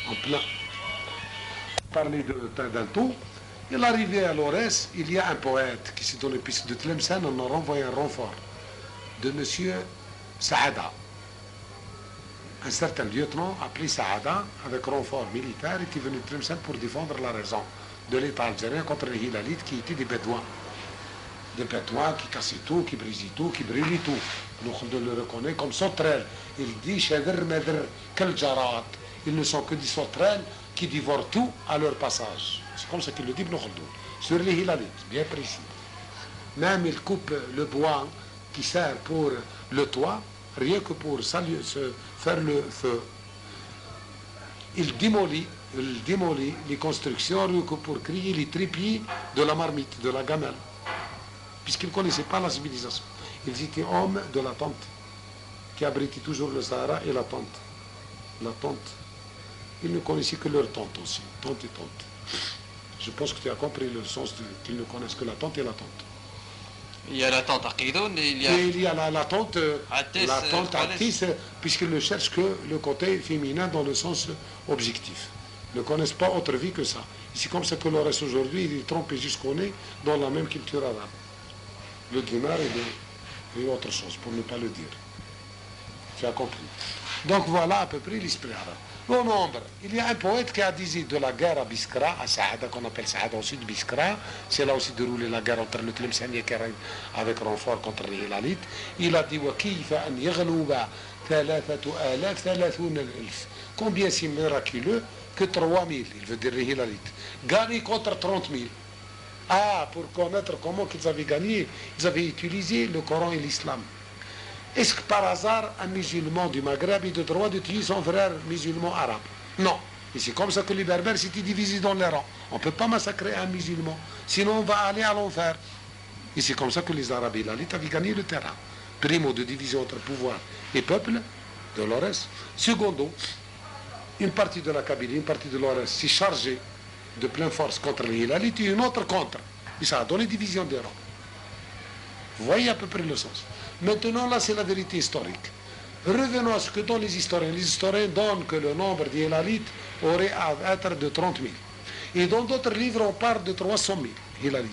en plein. Parler d'un taux. Et l'arrivée à l'Aurès, il y a un poète qui s'est donné piste de Tlemcen, on a renvoyé un renfort de M. Saada. Un certain lieutenant appelé Saada, avec renfort militaire, était venu de Tlemcen pour défendre la raison de l'État algérien contre les Hilalites qui étaient des Bédouins. Des Bédouins qui cassaient tout, qui brisaient tout, qui brûlaient tout. Nous le reconnaît comme sauterelles. Il dit Shadr Medr Kaljarat. Ils ne sont que des sauterelles qui dévorent tout à leur passage. C'est comme ça qu'il le dit Ibn Khaldoun. Sur les Hilalites, bien précis. Même il coupe le bois qui sert pour le toit, rien que pour faire le feu. Il démolit les constructions rien que pour crier les trépieds de la marmite, de la gamelle. Puisqu'ils ne connaissaient pas la civilisation. Ils étaient hommes de la tente, qui abritait toujours le Sahara et la tente. La tente. Ils ne connaissaient que leur tente aussi, tente et tente. Je pense que tu as compris le sens qu'ils ne connaissent que la tente et la tente. Il y a la tente Aqidoun et il y a la tente Atis, puisqu'ils ne cherchent que le côté féminin dans le sens objectif. Ils ne connaissent pas autre vie que ça. C'est comme ça que le reste aujourd'hui, il est trompé jusqu'au nez dans la même culture arabe. Le dinar et autre chose, pour ne pas le dire. Tu as compris. Donc voilà à peu près l'esprit arabe. Le nombre, il y a un poète qui a dit de la guerre à Biskra, à Saada, qu'on appelle Saada au sud de Biskra, c'est là aussi déroulé la guerre entre le Tlemcen et Keren avec renfort contre les Hilalites. Il a dit combien c'est miraculeux que 3000, il veut dire les Hilalites, gagnés contre 30 000. Ah, pour connaître comment qu'ils avaient gagné, ils avaient utilisé le Coran et l'Islam. Est-ce que par hasard, un musulman du Maghreb a le droit de tuer son frère musulman arabe? Non. Et c'est comme ça que les Berbères s'étaient divisés dans les rangs. On ne peut pas massacrer un musulman, sinon on va aller à l'enfer. Et c'est comme ça que les Arabes et l'Alite avaient gagné le terrain. Primo, de division entre pouvoir et peuple de l'Orès. Secondo, une partie de la Kabylie, une partie de l'Orès s'est chargée de pleine force contre les Hilalites et une autre contre. Et ça a donné division des rangs. Vous voyez à peu près le sens. Maintenant, là, c'est la vérité historique. Revenons à ce que donnent les historiens. Les historiens donnent que le nombre des Hilalites aurait à être de 30 000. Et dans d'autres livres, on parle de 300 000 Hilalites.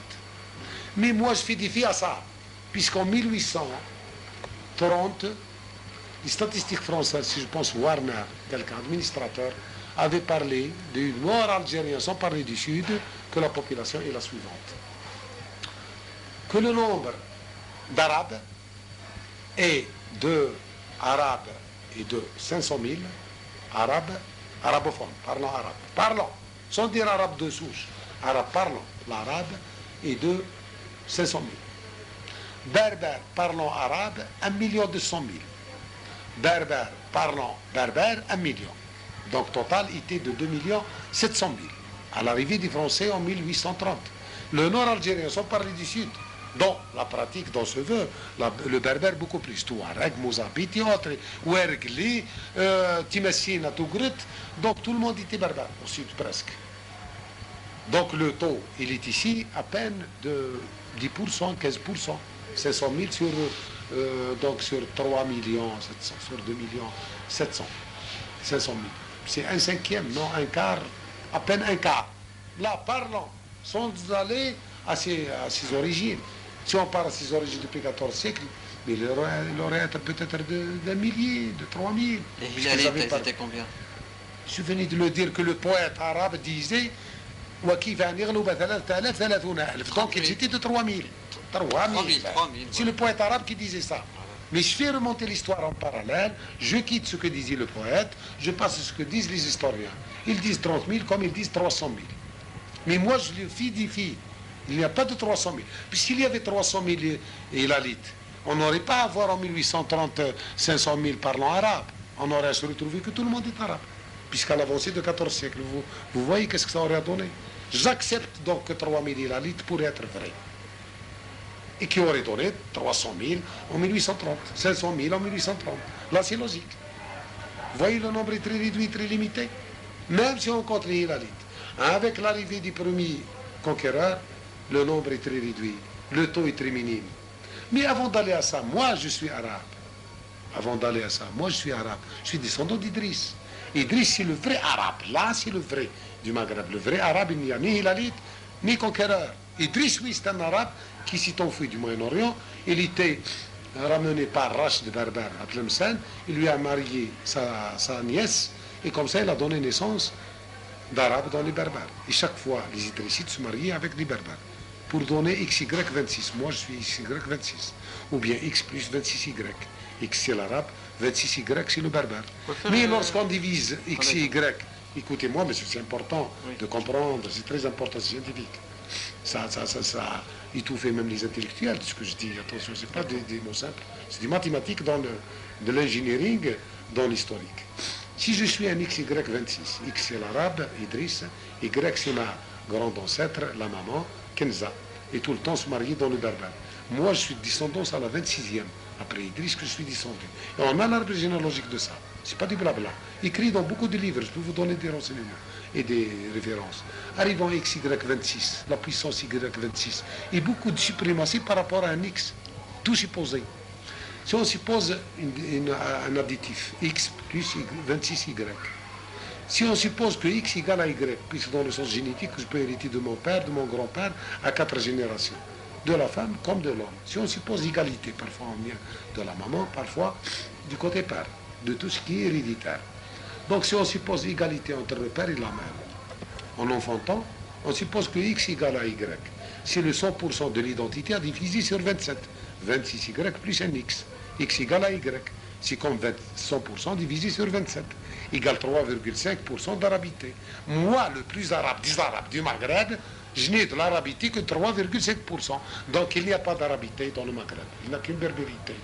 Mais moi, je fais défi à ça. Puisqu'en 1830, les statistiques françaises, si je pense Warner, quelqu'un administrateur, avait parlé du nord algérien, sans parler du sud, que la population est la suivante. Que le nombre d'Arabes et de Arabes et de 500 000 Arabes, arabophones, parlant arabe, parlant, sans dire arabe de souche, arabe parlant l'arabe et de 500 000. Berbères parlant arabe, 1 200 000. Berbères parlant berbère, 1 million. Donc total était de 2 700 000 à l'arrivée des Français en 1830. Le nord algérien, sans parler du sud, dans la pratique, dans ce vœu, le berbère beaucoup plus. Touareg, Mozambite et autres. Ouergli, Timessine, Tougrit. Donc tout le monde était berbère, au sud presque. Donc le taux, il est ici à peine de 10%, 15%. 500 000 sur, donc sur 3 millions, 700, sur 2 millions, 700. 500 000. C'est un cinquième, non un quart, à peine un quart. Là, parlons, sans aller à ses origines. Si on parle à ses origines depuis le XIVe siècle, mais il aurait être peut-être d'un millier, de 3 000. Les Hilalites, c'était combien? Je venais de le dire que le poète arabe disait donc ils étaient de 3 000. 3 000. C'est le poète arabe qui disait ça. Mais je fais remonter l'histoire en parallèle, je quitte ce que disait le poète, je passe à ce que disent les historiens. Ils disent 30 000 comme ils disent 300 000. Mais moi je le fidifie. Il n'y a pas de 300 000. Puisqu'il y avait 300 000 Hilalites, on n'aurait pas à avoir en 1830 500 000 parlant arabe. On aurait se retrouvé que tout le monde est arabe. Puisqu'à l'avancée du XIVe siècle, vous voyez qu'est-ce que ça aurait donné. J'accepte donc que 3 000 Hilalites pourraient être vrais. Et qui aurait donné 300 000 en 1830, 500 000 en 1830. Là, c'est logique. Vous voyez, le nombre est très réduit, très limité. Même si on compte les Hilalites. Avec l'arrivée du premier conquéreur, le nombre est très réduit. Le taux est très minime. Mais avant d'aller à ça, moi, je suis arabe. Avant d'aller à ça, moi, je suis arabe. Je suis descendant d'Idriss. Idriss, c'est le vrai arabe. Là, c'est le vrai du Maghreb. Le vrai arabe, il n'y a ni hilalite, ni conquéreur. Idriss, oui, c'est un arabe qui s'est enfui du Moyen-Orient. Il était ramené par Rachid Berber à Tlemcen. Il lui a marié sa nièce. Et comme ça, il a donné naissance d'arabes dans les berbères. Et chaque fois, les Idrissites se mariaient avec des berbères. Pour donner XY26. Moi, je suis XY26. Ou bien X plus 26Y. X, c'est l'arabe. 26Y, c'est le berbère. Mais lorsqu'on divise X et Y, écoutez-moi, mais c'est important de comprendre, c'est très important, c'est scientifique. Ça étouffe même les intellectuels, ce que je dis. Attention, ce n'est pas des mots simples. C'est des mathématiques de l'engineering dans l'historique. Si je suis un XY26, X c'est l'arabe, Idriss, Y c'est ma grande ancêtre, la maman, Kenza, et tout le temps se marier dans le berbère. Moi, je suis de descendance à la 26e, après Idriss, que je suis descendu. Et on a l'arbre généalogique de ça. C'est pas du blabla. Écrit dans beaucoup de livres, je peux vous donner des renseignements et des références. Arrivant à XY26, la puissance Y26, et beaucoup de suprématie par rapport à un X, tout supposé. Si on suppose un additif, X plus 26Y, si on suppose que X égale à Y, puisque dans le sens génétique, je peux hériter de mon père, de mon grand-père, à 4 générations, de la femme comme de l'homme. Si on suppose égalité, parfois on vient de la maman, parfois du côté père, de tout ce qui est héréditaire. Donc si on suppose égalité entre le père et la mère, en enfantant, on suppose que X égale à Y. C'est le 100% de l'identité à diviser sur 27. 26Y plus un X. X égale à Y. C'est comme 100% divisé sur 27. Égale 3,5% d'arabité. Moi, le plus arabe des arabes du Maghreb, je n'ai de l'arabité que 3,5%. Donc il n'y a pas d'arabité dans le Maghreb. Il n'y a qu'une berbérité.